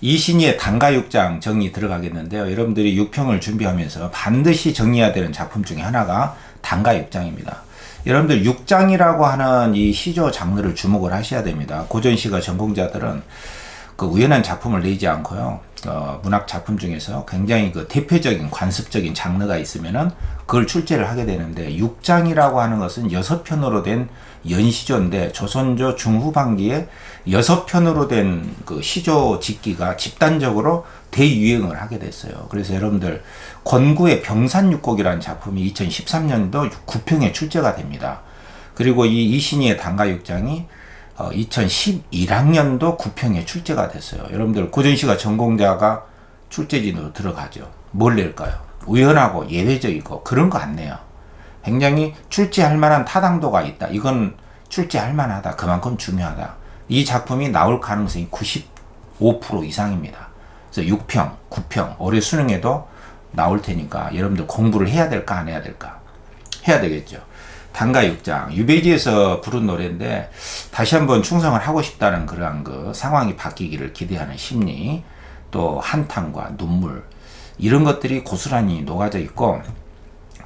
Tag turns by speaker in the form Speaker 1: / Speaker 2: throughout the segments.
Speaker 1: 이신희의 단가육장 정리 들어가겠는데요. 여러분들이 육평을 준비하면서 반드시 정리해야 되는 작품 중에 하나가 단가육장입니다. 여러분들 육장이라고 하는 이 시조 장르를 주목을 하셔야 됩니다. 고전시가 전공자들은 그 우연한 작품을 내지 않고요. 문학 작품 중에서 굉장히 그 대표적인 관습적인 장르가 있으면은 그걸 출제를 하게 되는데, 육장이라고 하는 것은 6편으로 된 연시조인데, 조선조 중후반기에 6편으로 된 그 시조 짓기가 집단적으로 대유행을 하게 됐어요. 그래서 여러분들 권구의 병산육곡이라는 작품이 2013년도 9평에 출제가 됩니다. 그리고 이 이신희의 단가육장이 2011학년도 9평에 출제가 됐어요. 여러분들 고전시가 전공자가 출제진으로 들어가죠. 뭘 낼까요? 우연하고 예외적이고 그런 거 안 내요. 굉장히 출제할 만한 타당도가 있다. 이건 출제할 만하다. 그만큼 중요하다. 이 작품이 나올 가능성이 95% 이상입니다. 그래서 6평, 9평 올해 수능에도 나올 테니까 여러분들 공부를 해야 될까 안 해야 될까? 해야 되겠죠. 단가육장, 유배지에서 부른 노래인데 다시 한번 충성을 하고 싶다는 그러한 그 상황이 바뀌기를 기대하는 심리, 또 한탄과 눈물, 이런 것들이 고스란히 녹아져 있고,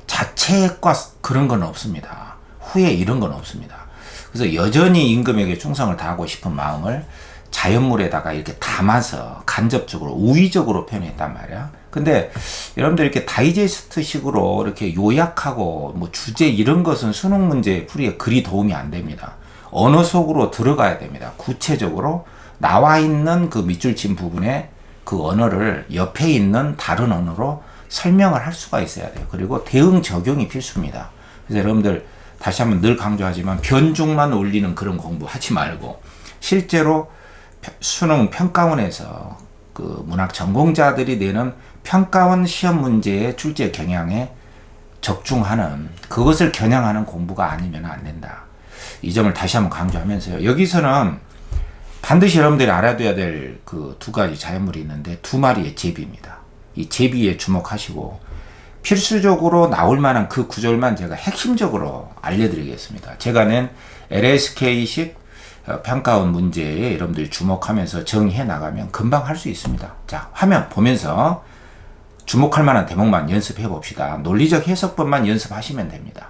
Speaker 1: 자책과 그런 건 없습니다. 후회 이런 건 없습니다. 그래서 여전히 임금에게 충성을 다하고 싶은 마음을 자연물에다가 이렇게 담아서 간접적으로 우의적으로 표현했단 말이야. 근데 여러분들 이렇게 다이제스트 식으로 이렇게 요약하고 뭐 주제 이런 것은 수능 문제 풀이에 그리 도움이 안 됩니다. 언어 속으로 들어가야 됩니다. 구체적으로 나와 있는 그 밑줄 친 부분에 그 언어를 옆에 있는 다른 언어로 설명을 할 수가 있어야 돼요. 그리고 대응 적용이 필수입니다. 그래서 여러분들 다시 한번 늘 강조하지만 변죽만 올리는 그런 공부 하지 말고, 실제로 수능 평가원에서 그 문학 전공자들이 내는 평가원 시험 문제의 출제 경향에 적중하는, 그것을 겨냥하는 공부가 아니면 안 된다. 이 점을 다시 한번 강조하면서요. 여기서는 반드시 여러분들이 알아둬야 될 그 두 가지 자연물이 있는데, 두 마리의 제비입니다. 이 제비에 주목하시고 필수적으로 나올 만한 그 구절만 제가 핵심적으로 알려드리겠습니다. 제가 낸 LSK식 평가원 문제에 여러분들이 주목하면서 정의해 나가면 금방 할 수 있습니다. 자, 화면 보면서 주목할 만한 대목만 연습해 봅시다. 논리적 해석법만 연습하시면 됩니다.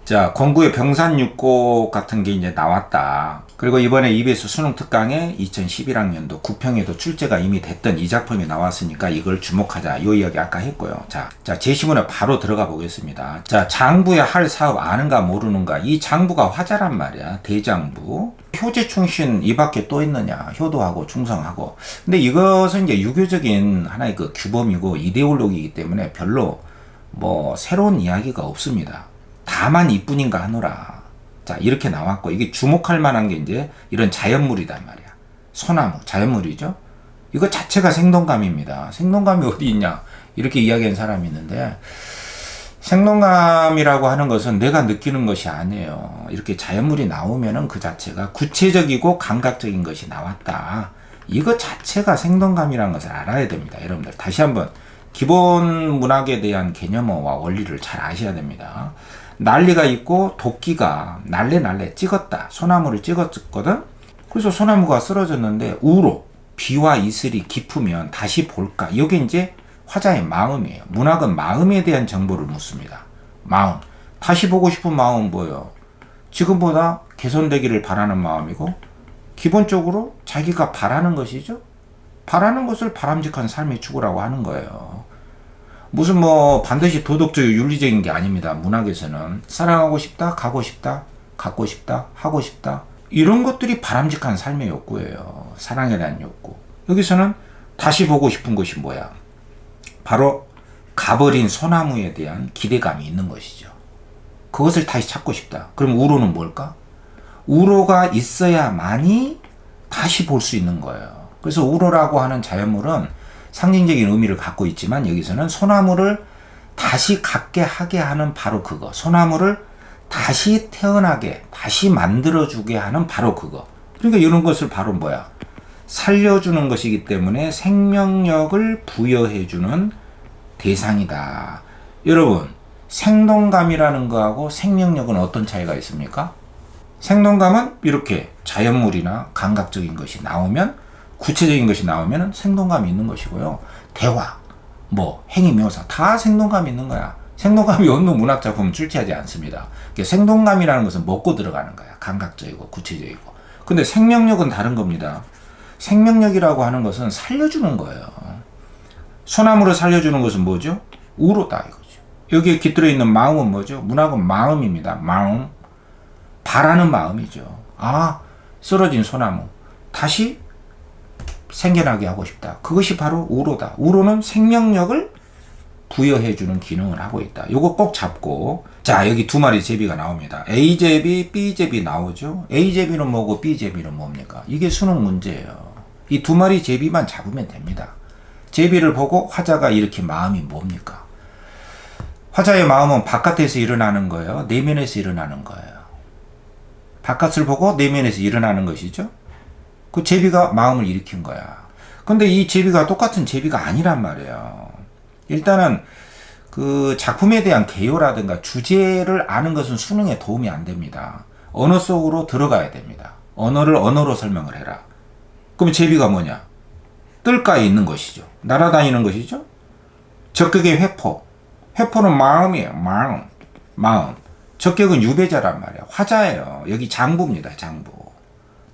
Speaker 1: 자, 권구의 병산육곡 같은 게 이제 나왔다. 그리고 이번에 EBS 수능 특강에 2011학년도 9평에도 출제가 이미 됐던 이 작품이 나왔으니까 이걸 주목하자. 요 이야기 아까 했고요. 자, 제시문에 바로 들어가 보겠습니다. 자, 장부의 할 사업 아는가 모르는가. 이 장부가 화자란 말이야. 대장부. 효제 충신 이 밖에 또 있느냐. 효도하고 충성하고. 근데 이것은 이제 유교적인 하나의 그 규범이고 이데올로기이기 때문에 별로 뭐 새로운 이야기가 없습니다. 다만 이뿐인가 하노라. 자, 이렇게 나왔고, 이게 주목할 만한 게 이제 이런 자연물이단 말이야. 소나무, 자연물이죠? 이거 자체가 생동감입니다. 생동감이 어디 있냐? 이렇게 이야기한 사람이 있는데, 생동감이라고 하는 것은 내가 느끼는 것이 아니에요. 이렇게 자연물이 나오면은 그 자체가 구체적이고 감각적인 것이 나왔다. 이거 자체가 생동감이라는 것을 알아야 됩니다. 여러분들 다시 한번 기본 문학에 대한 개념어와 원리를 잘 아셔야 됩니다. 난리가 있고 도끼가 날래 찍었다. 소나무를 찍었거든. 그래서 소나무가 쓰러졌는데 우로 비와 이슬이 깊으면 다시 볼까. 이게 이제 화자의 마음이에요. 문학은 마음에 대한 정보를 묻습니다. 마음. 다시 보고 싶은 마음은 뭐예요? 지금보다 개선되기를 바라는 마음이고, 기본적으로 자기가 바라는 것이죠. 바라는 것을 바람직한 삶의 추구라고 하는 거예요. 무슨 뭐 반드시 도덕적 윤리적인 게 아닙니다. 문학에서는 사랑하고 싶다, 가고 싶다, 갖고 싶다, 하고 싶다, 이런 것들이 바람직한 삶의 욕구예요. 사랑에 대한 욕구. 여기서는 다시 보고 싶은 것이 뭐야? 바로 가버린 소나무에 대한 기대감이 있는 것이죠. 그것을 다시 찾고 싶다. 그럼 우로는 뭘까? 우로가 있어야만이 다시 볼 수 있는 거예요. 그래서 우로라고 하는 자연물은 상징적인 의미를 갖고 있지만, 여기서는 소나무를 다시 갖게 하게 하는 바로 그거, 소나무를 다시 태어나게, 다시 만들어주게 하는 바로 그거. 그러니까 이런 것을 바로 뭐야? 살려주는 것이기 때문에 생명력을 부여해주는 대상이다. 여러분, 생동감이라는 거하고 생명력은 어떤 차이가 있습니까? 생동감은 이렇게 자연물이나 감각적인 것이 나오면 구체적인 것이 나오면 생동감이 있는 것이고요. 대화, 행위 묘사 다 생동감이 있는 거야. 생동감이 없는 문학작품은 출제하지 않습니다. 생동감이라는 것은 먹고 들어가는 거야. 감각적이고 구체적이고. 근데 생명력은 다른 겁니다. 생명력이라고 하는 것은 살려주는 거예요. 소나무를 살려주는 것은 뭐죠? 우로다 이거죠. 여기에 깃들어 있는 마음은 뭐죠? 문학은 마음입니다. 마음. 바라는 마음이죠. 쓰러진 소나무 다시 생겨나게 하고 싶다. 그것이 바로 우로다. 우로는 생명력을 부여해주는 기능을 하고 있다. 요거 꼭 잡고, 자, 여기 두 마리 제비가 나옵니다. A제비, B제비 나오죠? A제비는 뭐고 B제비는 뭡니까? 이게 수능 문제예요. 이 두 마리 제비만 잡으면 됩니다. 제비를 보고 화자가 일으킨 마음이 뭡니까? 화자의 마음은 바깥에서 일어나는 거예요? 내면에서 일어나는 거예요? 바깥을 보고 내면에서 일어나는 것이죠? 그 제비가 마음을 일으킨 거야. 근데 이 제비가 똑같은 제비가 아니란 말이에요. 일단은 그 작품에 대한 개요라든가 주제를 아는 것은 수능에 도움이 안 됩니다. 언어 속으로 들어가야 됩니다. 언어를 언어로 설명을 해라. 그럼 제비가 뭐냐? 뜰가에 있는 것이죠. 날아다니는 것이죠. 적격의 회포. 회포는 마음이에요. 마음. 적격은 유배자란 말이야. 화자예요. 여기 장부입니다. 장부.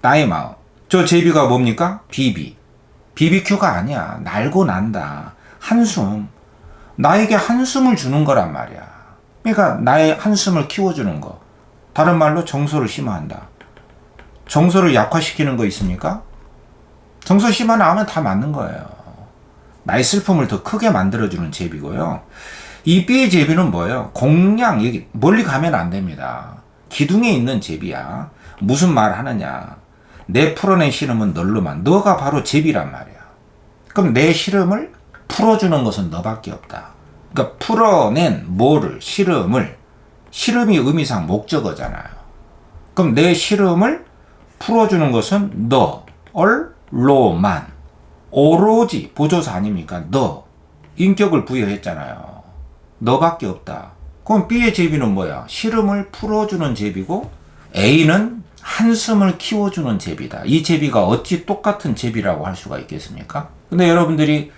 Speaker 1: 나의 마음. 저 제비가 뭡니까? BBQ가 아니야. 날고 난다. 한숨. 나에게 한숨을 주는 거란 말이야. 그러니까 나의 한숨을 키워주는 거. 다른 말로 정서를 심화한다. 정서를 약화시키는 거 있습니까? 정서 심화 나오면 다 맞는 거예요. 나의 슬픔을 더 크게 만들어주는 제비고요. 이 B의 제비는 뭐예요? 공량, 여기 멀리 가면 안 됩니다. 기둥에 있는 제비야. 무슨 말 하느냐. 내 풀어낸 시름은 널로만. 너가 바로 제비란 말이야. 그럼 내 시름을 풀어주는 것은 너밖에 없다. 그러니까 풀어낸 뭐를, 시름을. 시름이 의미상 목적어잖아요. 그럼 내 시름을 풀어주는 것은 너로만. 오로지 보조사 아닙니까? 너. 인격을 부여했잖아요. 너밖에 없다. 그럼 B의 제비는 뭐야? 시름을 풀어주는 제비고 A는 한숨을 키워주는 제비다. 이 제비가 어찌 똑같은 제비라고 할 수가 있겠습니까? 근데 여러분들이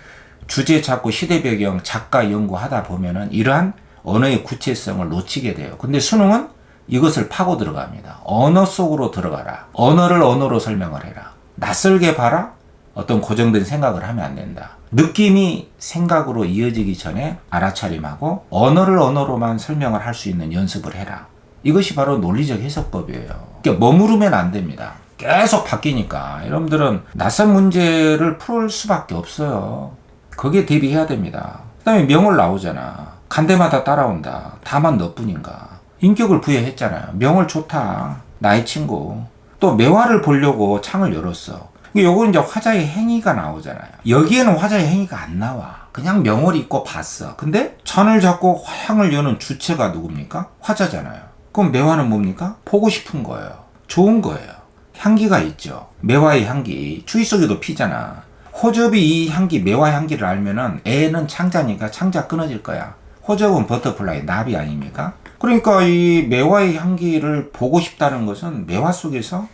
Speaker 1: 주제 찾고 시대 배경, 작가 연구하다 보면은 이러한 언어의 구체성을 놓치게 돼요. 근데 수능은 이것을 파고 들어갑니다. 언어 속으로 들어가라. 언어를 언어로 설명을 해라. 낯설게 봐라. 어떤 고정된 생각을 하면 안 된다. 느낌이 생각으로 이어지기 전에 알아차림하고 언어를 언어로만 설명을 할 수 있는 연습을 해라. 이것이 바로 논리적 해석법이에요. 그러니까 머무르면 안 됩니다. 계속 바뀌니까 여러분들은 낯선 문제를 풀 수밖에 없어요. 거기에 대비해야 됩니다. 그 다음에 명월 나오잖아. 간대마다 따라온다. 다만 너뿐인가. 인격을 부여했잖아요. 명월 좋다. 나의 친구. 또 매화를 보려고 창을 열었어. 요거 이제 화자의 행위가 나오잖아요. 여기에는 화자의 행위가 안 나와. 그냥 명월이 있고 봤어. 근데 천을 잡고 화향을 여는 주체가 누굽니까? 화자잖아요. 그럼 매화는 뭡니까? 보고 싶은 거예요. 좋은 거예요. 향기가 있죠. 매화의 향기. 추위 속에도 피잖아. 호접이 이 향기, 매화 향기를 알면은 애는 창자니까 창자 끊어질 거야. 호접은 버터플라이, 나비 아닙니까? 그러니까 이 매화의 향기를 보고 싶다는 것은 매화 속에서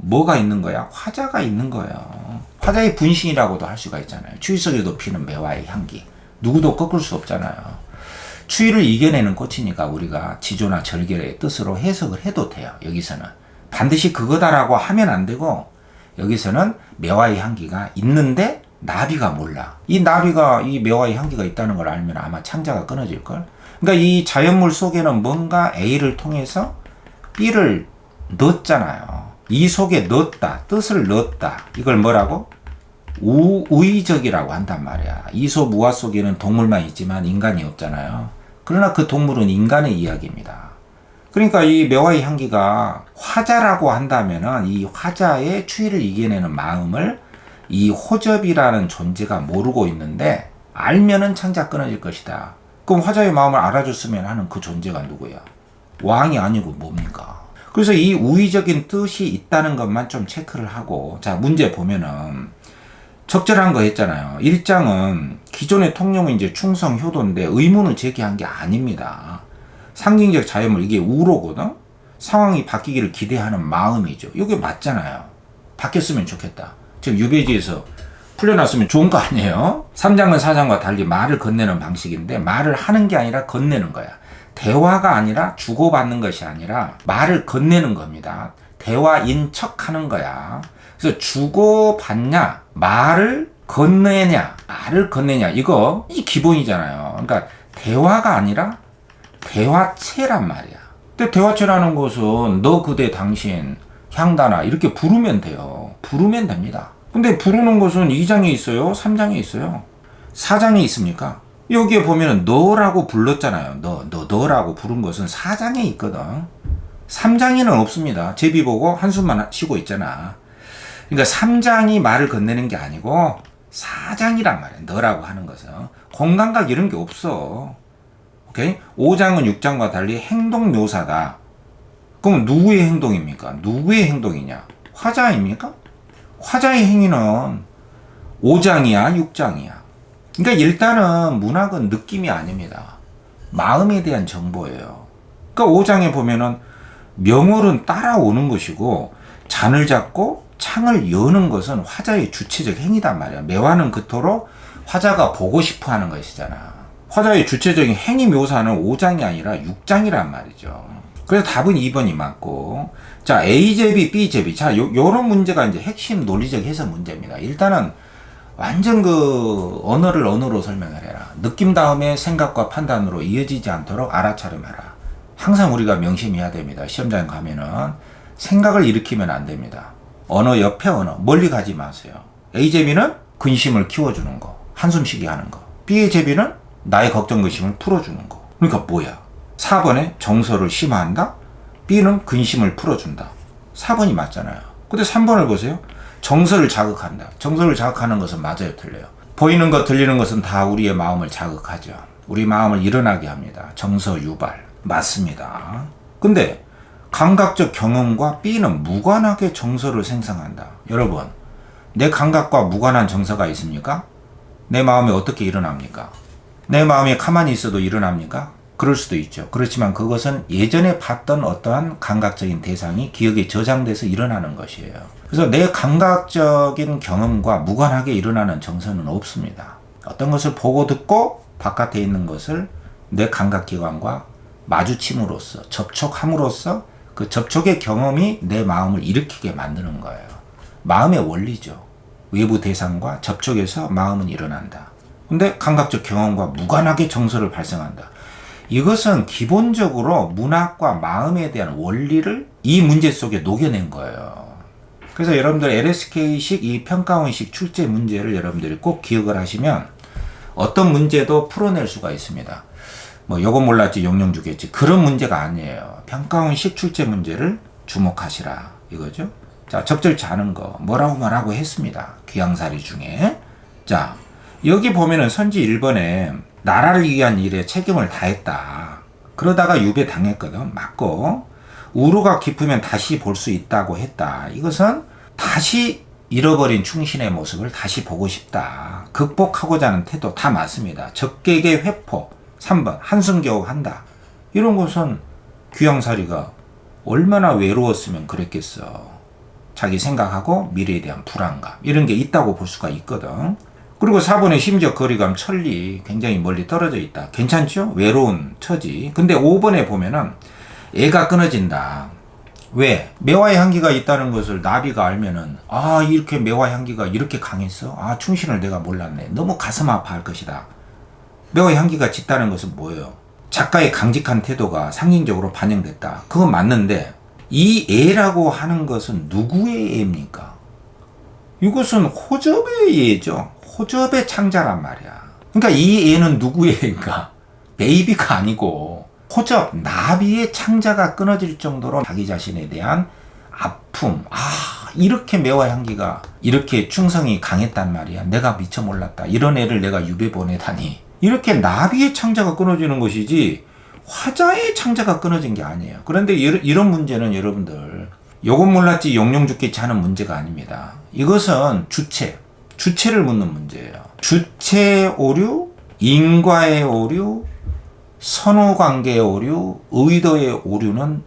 Speaker 1: 뭐가 있는 거야? 화자가 있는 거예요. 화자의 분신이라고도 할 수가 있잖아요. 추위 속에도 피는 매화의 향기. 누구도 꺾을 수 없잖아요. 추위를 이겨내는 꽃이니까 우리가 지조나 절개의 뜻으로 해석을 해도 돼요. 여기서는. 반드시 그거다라고 하면 안 되고 여기서는 매화의 향기가 있는데 나비가 몰라. 이 나비가 이 매화의 향기가 있다는 걸 알면 아마 창자가 끊어질걸? 그러니까 이 자연물 속에는 뭔가 A를 통해서 B를 넣었잖아요. 이 속에 넣었다. 뜻을 넣었다. 이걸 뭐라고? 우의적이라고 한단 말이야. 이솝 우화 속에는 동물만 있지만 인간이 없잖아요. 그러나 그 동물은 인간의 이야기입니다. 그러니까 이 매화의 향기가 화자라고 한다면은 이 화자의 추위를 이겨내는 마음을 이 호접이라는 존재가 모르고 있는데 알면은 창자 끊어질 것이다. 그럼 화자의 마음을 알아줬으면 하는 그 존재가 누구야? 왕이 아니고 뭡니까? 그래서 이 우의적인 뜻이 있다는 것만 좀 체크를 하고, 자, 문제 보면은 적절한 거 했잖아요. 1장은 기존의 통념은 이제 충성, 효도인데 의문을 제기한 게 아닙니다. 상징적 자연물, 이게 우로거든? 상황이 바뀌기를 기대하는 마음이죠. 이게 맞잖아요. 바뀌었으면 좋겠다. 지금 유배지에서 풀려났으면 좋은 거 아니에요? 3장은 4장과 달리 말을 건네는 방식인데 말을 하는 게 아니라 건네는 거야. 대화가 아니라 주고받는 것이 아니라 말을 건네는 겁니다. 대화인 척 하는 거야. 그래서 주고받냐, 말을 건네냐, 말을 건네냐, 이 기본이잖아요. 그러니까 대화가 아니라 대화체란 말이야. 근데 대화체라는 것은 너, 그대, 당신, 향단아 이렇게 부르면 돼요. 부르면 됩니다. 근데 부르는 것은 2장에 있어요? 3장에 있어요? 4장에 있습니까? 여기에 보면은 너라고 불렀잖아요. 너라고 부른 것은 4장에 있거든. 3장에는 없습니다. 제비 보고 한숨만 쉬고 있잖아. 그러니까 3장이 말을 건네는 게 아니고 4장이란 말이야. 너라고 하는 것은. 공간각 이런 게 없어. 오케이? 5장은 6장과 달리 행동 묘사다. 그럼 누구의 행동입니까? 누구의 행동이냐? 화자입니까? 화자의 행위는 5장이야, 6장이야. 그러니까 일단은 문학은 느낌이 아닙니다. 마음에 대한 정보예요. 그러니까 5장에 보면은 명월은 따라오는 것이고 잔을 잡고 창을 여는 것은 화자의 주체적 행위단 말이야. 매화는 그토록 화자가 보고 싶어 하는 것이잖아. 화자의 주체적인 행위 묘사는 5장이 아니라 6장이란 말이죠. 그래서 답은 2번이 맞고. 자, A제비, B제비. 자, 요런 문제가 이제 핵심 논리적 해석 문제입니다. 일단은 완전 그 언어를 언어로 설명을 해라. 느낌 다음에 생각과 판단으로 이어지지 않도록 알아차림해라. 항상 우리가 명심해야 됩니다. 시험장에 가면은 생각을 일으키면 안 됩니다. 언어 옆에 언어, 멀리 가지 마세요. A제비는 근심을 키워주는 거, 한숨 쉬게 하는 거. B의 제비는 나의 걱정 근심을 풀어주는 거. 그러니까 뭐야? 4번에 정서를 심화한다? B는 근심을 풀어준다. 4번이 맞잖아요. 근데 3번을 보세요. 정서를 자극한다. 정서를 자극하는 것은 맞아요, 틀려요? 보이는 것, 들리는 것은 다 우리의 마음을 자극하죠. 우리 마음을 일어나게 합니다. 정서 유발. 맞습니다. 근데 감각적 경험과 B는 무관하게 정서를 생성한다. 여러분, 내 감각과 무관한 정서가 있습니까? 내 마음이 어떻게 일어납니까? 내 마음이 가만히 있어도 일어납니까? 그럴 수도 있죠. 그렇지만 그것은 예전에 봤던 어떠한 감각적인 대상이 기억에 저장돼서 일어나는 것이에요. 그래서 내 감각적인 경험과 무관하게 일어나는 정서는 없습니다. 어떤 것을 보고 듣고 바깥에 있는 것을 내 감각기관과 마주침으로써, 접촉함으로써 그 접촉의 경험이 내 마음을 일으키게 만드는 거예요. 마음의 원리죠. 외부 대상과 접촉해서 마음은 일어난다. 근데 감각적 경험과 무관하게 정서를 발생한다. 이것은 기본적으로 문학과 마음에 대한 원리를 이 문제 속에 녹여낸 거예요. 그래서 여러분들 LSK식 이 평가원식 출제 문제를 여러분들이 꼭 기억을 하시면 어떤 문제도 풀어낼 수가 있습니다. 뭐 요거 몰랐지 용령 주겠지 그런 문제가 아니에요. 평가원식 출제 문제를 주목하시라 이거죠. 자, 적절치 않은 거 뭐라고 했습니다. 귀향살이 중에. 자, 여기 보면은 선지 1번에 나라를 위한 일에 책임을 다했다. 그러다가 유배 당했거든. 맞고. 우루가 깊으면 다시 볼 수 있다고 했다. 이것은 다시 잃어버린 충신의 모습을 다시 보고 싶다. 극복하고자 하는 태도 다 맞습니다. 적객의 회포. 3번 한숨 겨우 한다. 이런 것은 귀향살이가 얼마나 외로웠으면 그랬겠어. 자기 생각하고 미래에 대한 불안감 이런 게 있다고 볼 수가 있거든. 그리고 4번에 심지어 거리감 천리 굉장히 멀리 떨어져 있다. 괜찮죠? 외로운 처지. 근데 5번에 보면은 애가 끊어진다. 왜? 매화의 향기가 있다는 것을 나비가 알면은 아 이렇게 매화 향기가 이렇게 강했어? 아 충신을 내가 몰랐네. 너무 가슴 아파할 것이다. 매화의 향기가 짙다는 것은 뭐예요? 작가의 강직한 태도가 상징적으로 반영됐다. 그건 맞는데 이 애라고 하는 것은 누구의 애입니까? 이것은 호접의 애죠. 호접의 창자란 말이야. 그러니까 이 애는 누구의 애인가? 베이비가 아니고 호접, 나비의 창자가 끊어질 정도로 자기 자신에 대한 아픔. 이렇게 매화 향기가 이렇게 충성이 강했단 말이야. 내가 미처 몰랐다. 이런 애를 내가 유배 보내다니. 이렇게 나비의 창자가 끊어지는 것이지 화자의 창자가 끊어진 게 아니에요. 그런데 이런 문제는 여러분들 요건 몰랐지 용령 죽겠지 하는 문제가 아닙니다. 이것은 주체를 묻는 문제예요. 주체의 오류, 인과의 오류, 선후관계의 오류, 의도의 오류는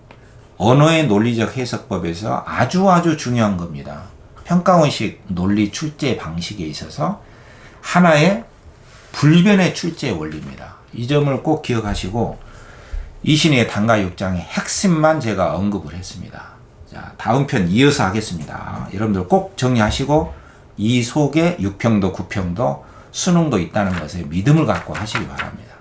Speaker 1: 언어의 논리적 해석법에서 아주 중요한 겁니다. 평가원식 논리 출제 방식에 있어서 하나의 불변의 출제 원리입니다. 이 점을 꼭 기억하시고 이신의 단가 6장의 핵심만 제가 언급을 했습니다. 자, 다음 편 이어서 하겠습니다. 여러분들 꼭 정리하시고 이 속에 6평도 9평도 수능도 있다는 것에 믿음을 갖고 하시기 바랍니다.